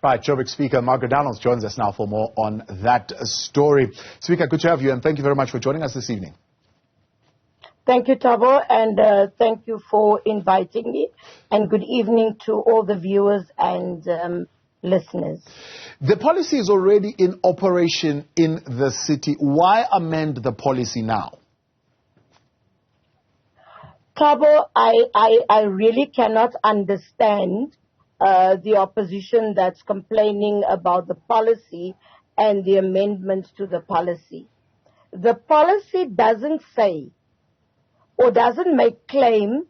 Right, Joburg Speaker Margaret Arnolds joins us now for more on that story. Speaker, good to have you, and thank you very much for joining us this evening. Thank you, Thabo, and thank you for inviting me, and good evening to all the viewers and listeners. The policy is already in operation in the city. Why amend the policy now? Thabo, I really cannot understand the opposition that's complaining about the policy and the amendments to the policy. The policy doesn't say or doesn't make claim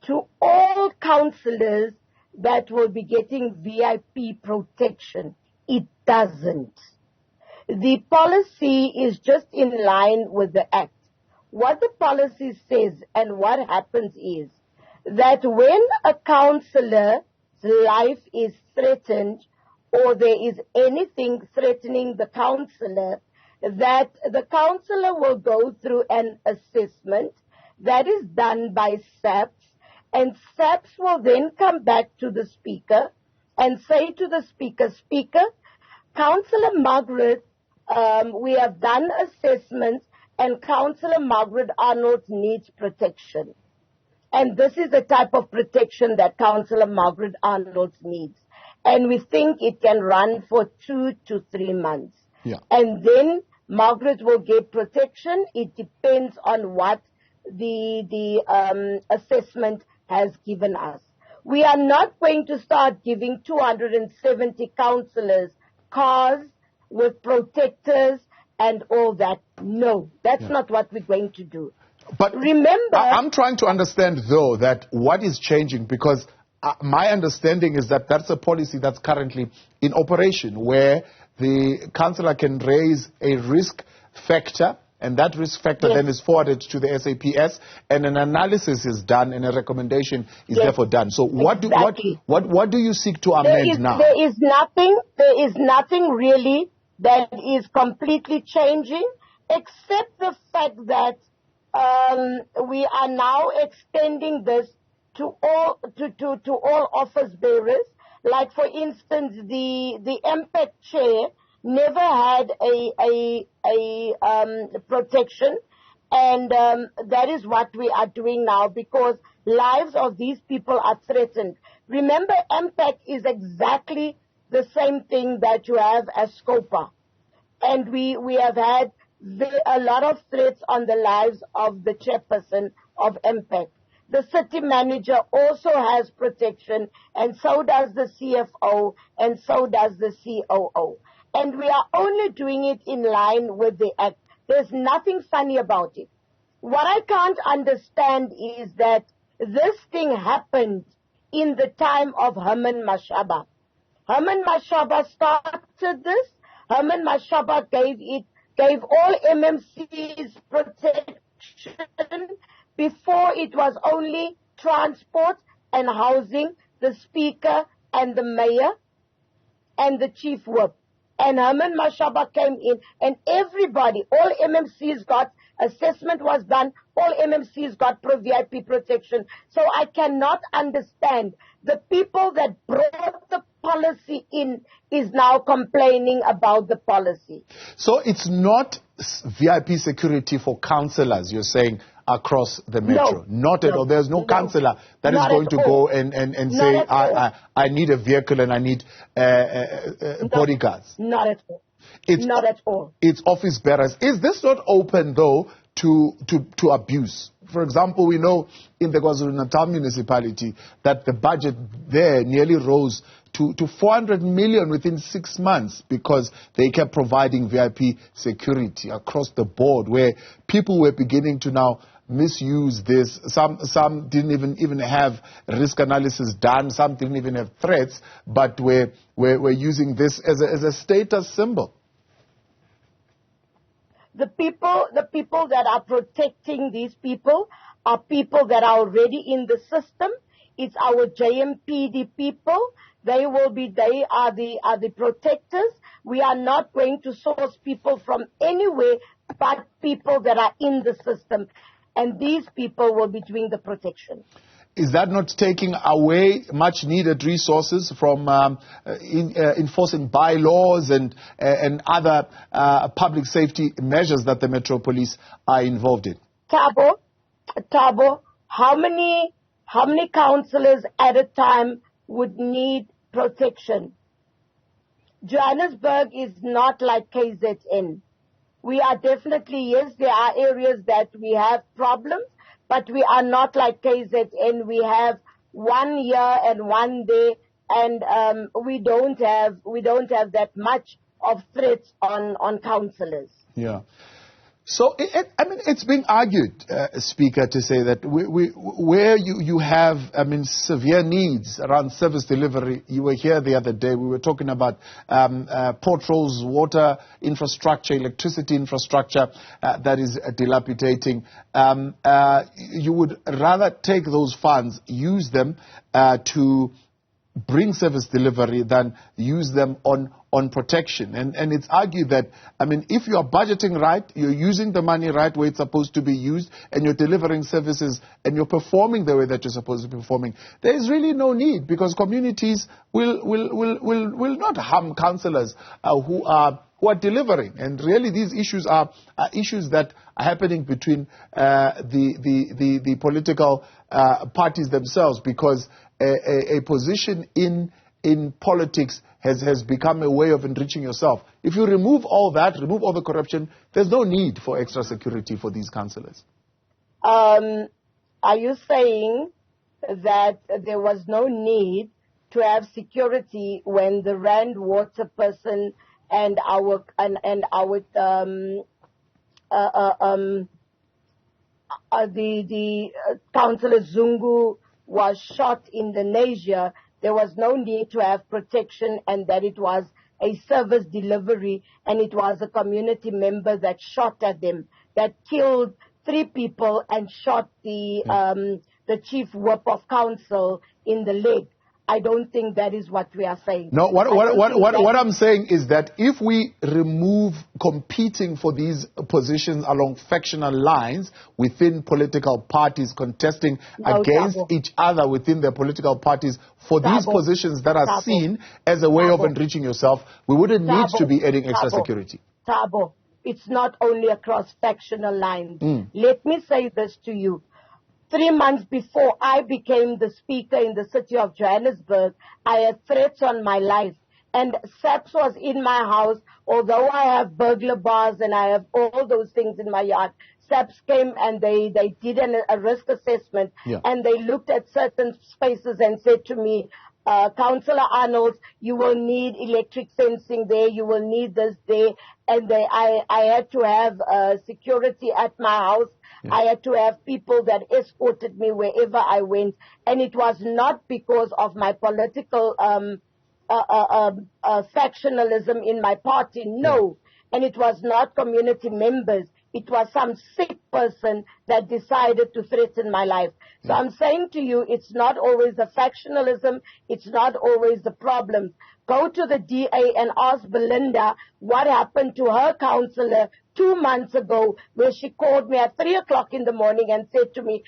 to all councillors that will be getting VIP protection. It doesn't. The policy is just in line with the Act. What the policy says and what happens is that when a councillor's life is threatened or there is anything threatening the councillor, that the councillor will go through an assessment that is done by SAPS, and SAPS will then come back to the Speaker and say to the Speaker, Speaker, Councillor Margaret, we have done assessments and Councillor Margaret Arnolds needs protection. And this is the type of protection that Councillor Margaret Arnolds needs. And we think it can run for 2 to 3 months. Yeah. And then Margaret will get protection. It depends on what the assessment has given us. We are not going to start giving 270 councillors cars with protectors and all that. No, that's not what we're going to do. But remember, I'm trying to understand, though, that what is changing, because my understanding is that that's a policy that's currently in operation, where the councillor can raise a risk factor, and that risk factor then is forwarded to the SAPS, and an analysis is done, and a recommendation is therefore done. So what do you seek to amend now? There is nothing really that is completely changing, except the fact that we are now extending this to all office bearers. Like, for instance, the MPAC chair never had a protection, and that is what we are doing now, because lives of these people are threatened. Remember, MPAC is exactly the same thing that you have as SCOPA, and we have had a lot of threats on the lives of the chairperson of MPAC. The city manager also has protection, and so does the CFO, and so does the COO. And we are only doing it in line with the Act. There's nothing funny about it. What I can't understand is that this thing happened in the time of Herman Mashaba. Herman Mashaba started this. Herman Mashaba gave all MMCs protection. Before, it was only transport and housing, the Speaker and the Mayor and the Chief Whip. And Herman Mashaba came in, and everybody, all MMCs got, assessment was done, all MMCs got VIP protection. So I cannot understand the people that brought the policy in is now complaining about the policy. So it's not VIP security for councillors, you're saying, across the metro? Not at all. There's no councillor that is going to go and say, I need a vehicle and I need bodyguards. Not at all. Not at all. It's office bearers. Is this not open, though, to abuse? For example, we know in the KwaZulu-Natal municipality that the budget there nearly rose to 400 million within 6 months because they kept providing VIP security across the board, where people were beginning to now misuse this. Some didn't even have risk analysis done. Some didn't even have threats, but were using this as a status symbol. The people that are protecting these people are people that are already in the system. It's our JMPD people. They are the protectors. We are not going to source people from anywhere but people that are in the system. And these people will be doing the protection. Is that not taking away much needed resources from enforcing bylaws and other public safety measures that the Metro Police are involved in? Thabo, how many councillors at a time would need protection? Johannesburg is not like KZN. We are definitely, yes, there are areas that we have problems, but we are not like KZN. We have 1 year and 1 day, and we don't have that much of threats on councillors. Yeah. So, it's being argued, Speaker, to say that where you have, severe needs around service delivery. You were here the other day. We were talking about potholes, water infrastructure, electricity infrastructure that is dilapidating. You would rather take those funds, use them to bring service delivery than use them on protection. And it's argued that, if you are budgeting right, you're using the money right where it's supposed to be used, and you're delivering services, and you're performing the way that you're supposed to be performing, there is really no need, because communities will not harm councillors who are delivering. And really these issues are issues that are happening between the political parties themselves, because a position in politics has become a way of enriching yourself. If you remove all that, remove all the corruption, there's no need for extra security for these councillors. Are you saying that there was no need to have security when the Rand water person and our councillor Zungu was shot in Indonesia? There was no need to have protection, and that it was a service delivery, and it was a community member that shot at them, that killed 3 people and shot the chief whip of council in the leg. I don't think that is what we are saying. No, what I'm saying is that if we remove competing for these positions along factional lines within political parties, contesting against each other within their political parties for these positions that are seen as a way of enriching yourself, we wouldn't need to be adding extra security. Thabo, it's not only across factional lines. Let me say this to you. 3 months before I became the speaker in the city of Johannesburg, I had threats on my life. And SAPS was in my house. Although I have burglar bars and I have all those things in my yard, SAPS came and they did a risk assessment. And they looked at certain spaces and said to me, Councillor Arnolds, you will need electric fencing there, you will need this there. And I had to have security at my house. I had to have people that escorted me wherever I went. And it was not because of my political factionalism in my party, no. And it was not community members. It was some sick person that decided to threaten my life. So I'm saying to you, it's not always the factionalism. It's not always the problem. Go to the DA and ask Belinda what happened to her councillor 2 months ago, where she called me at 3 o'clock in the morning and said to me,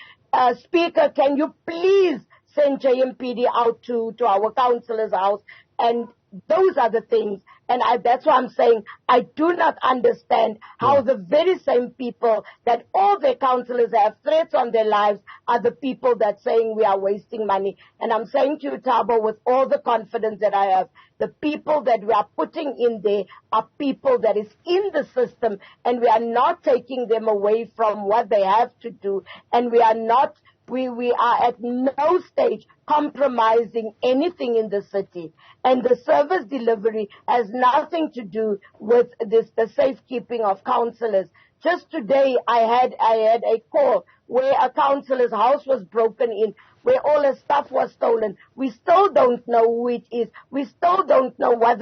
Speaker, can you please send JMPD out to our councillor's house? And those are the things. And that's why I'm saying I do not understand how the very same people that all their councillors have threats on their lives are the people that saying we are wasting money. And I'm saying to you, Thabo, with all the confidence that I have, the people that we are putting in there are people that is in the system, and we are not taking them away from what they have to do. And we are not, we are at no stage compromising anything in the city. And the service delivery has nothing to do with the safekeeping of councillors. Just today, I had a call where a councillor's house was broken in, where all his stuff was stolen. We still don't know who it is. We still don't know what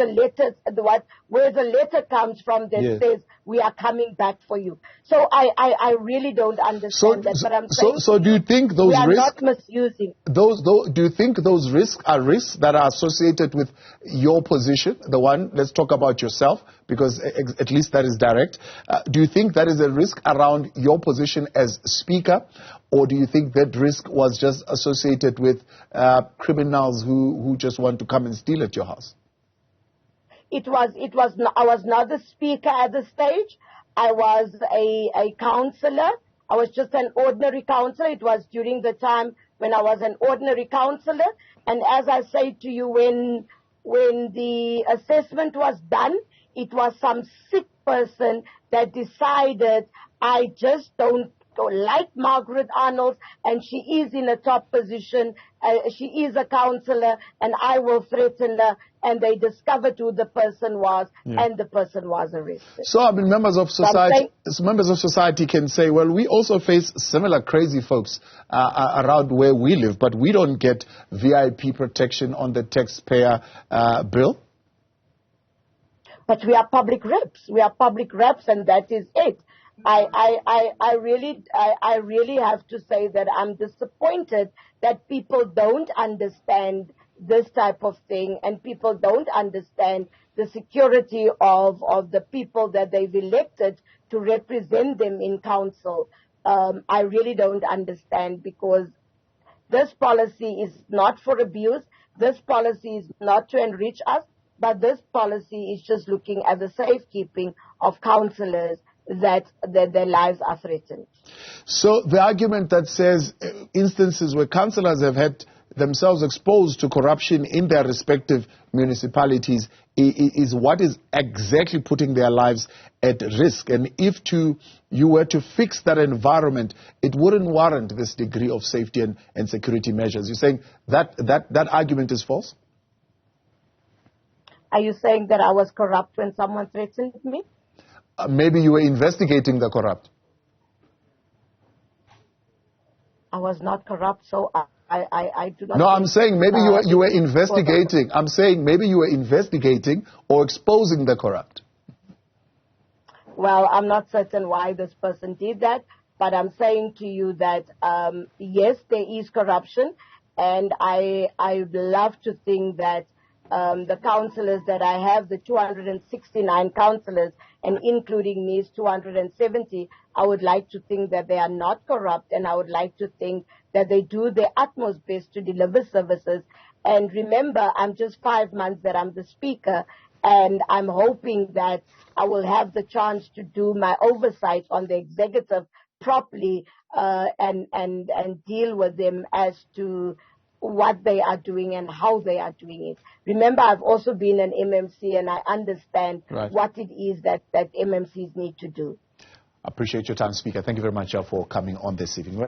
where the letter comes from that says we are coming back for you. So I really don't understand that. But I'm saying, so do you think those we are risks, not misusing those? Do you think those risks are risks that are associated with your position? The one, let's talk about yourself, because at least that is direct. Do you think that is a risk around your position as Speaker, or do you think that risk was just associated with criminals who just want to come and steal at your house? I was not the Speaker at the stage. I was a councillor. I was just an ordinary councillor. It was during the time when I was an ordinary councillor. And as I say to you, when the assessment was done, it was some sick person that decided, I just don't like Margaret Arnolds, and she is in a top position. She is a councillor, and I will threaten her. And they discovered who the person was, and the person was arrested. So, I mean, members of society can say, well, we also face similar crazy folks around where we live, but we don't get VIP protection on the taxpayer bill. But we are public reps. We are public reps, and that is it. I really have to say that I'm disappointed that people don't understand this type of thing, and people don't understand the security of the people that they've elected to represent them in council. I really don't understand, because this policy is not for abuse. This policy is not to enrich us, but this policy is just looking at the safekeeping of councillors, that their lives are threatened. So the argument that says instances where councillors have had themselves exposed to corruption in their respective municipalities is what is exactly putting their lives at risk. And if you were to fix that environment, it wouldn't warrant this degree of safety and security measures. You're saying that argument is false? Are you saying that I was corrupt when someone threatened me? Maybe you were investigating the corrupt. I was not corrupt, so I do not. No, I'm saying maybe you were investigating. I'm saying maybe you were investigating or exposing the corrupt. Well, I'm not certain why this person did that, but I'm saying to you that yes, there is corruption, and I love to think that the councillors that I have, the 269 councillors, and including me is 270, I would like to think that they are not corrupt, and I would like to think that they do their utmost best to deliver services. And remember, I'm just 5 months that I'm the Speaker, and I'm hoping that I will have the chance to do my oversight on the executive properly, and deal with them as to what they are doing and how they are doing it. Remember, I've also been an MMC, and I understand what it is that MMCs need to do. I appreciate your time, Speaker. Thank you very much for coming on this evening.